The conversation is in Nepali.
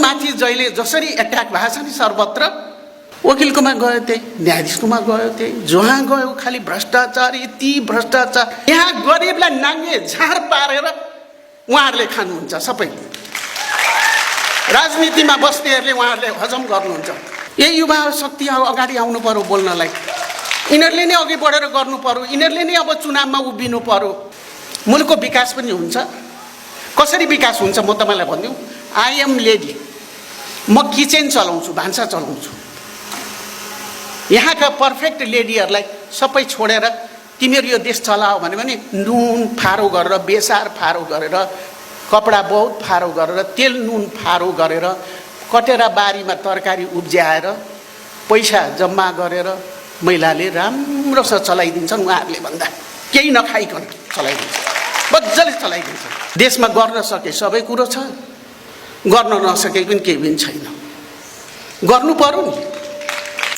माथि जहिले जसरी एट्याक भएको छ नि सर्वत्र, वकिलकोमा गयो त्यही, न्यायाधीशकोमा गयो त्यही, जहाँ गयो खालि भ्रष्टाचार, यति भ्रष्टाचार। यहाँ गरिबलाई नाङ्गे झार पारेर उहाँहरूले खानुहुन्छ। सबै राजनीतिमा बस्नेहरूले उहाँहरूले हजम गर्नुहुन्छ। यही युवा शक्ति अगाडि आउनु पर्यो बोल्नलाई। यिनीहरूले नै अघि बढेर गर्नु पर्यो, यिनीहरूले नै अब चुनावमा उभिनु पर्यो। मुलुकको विकास पनि हुन्छ। कसरी विकास हुन्छ म तपाईँलाई भनिदिउँ। आई एम लेडी, म किचन चलाउँछु, भान्सा चलाउँछु। यहाँका पर्फेक्ट लेडीहरूलाई सबै छोडेर तिमीहरू यो देश चलाओ भन्यो भने नुन फारो गरेर, बेसार फारो गरेर, कपडा बहुत फारो गरेर, तेल नुन फारो गरेर, कटेरा बारीमा तरकारी उब्ज्याएर पैसा जम्मा गरेर महिलाले राम्रोसँग चलाइदिन्छन्। उहाँहरूले भन्दा केही नखाइकन चलाइदिन्छ, मजाले चलाइदिन्छ। देशमा गर्न सके सबै कुरो छ, गर्न नसके पनि केही पनि छैन। गर्नु पर्यो नि।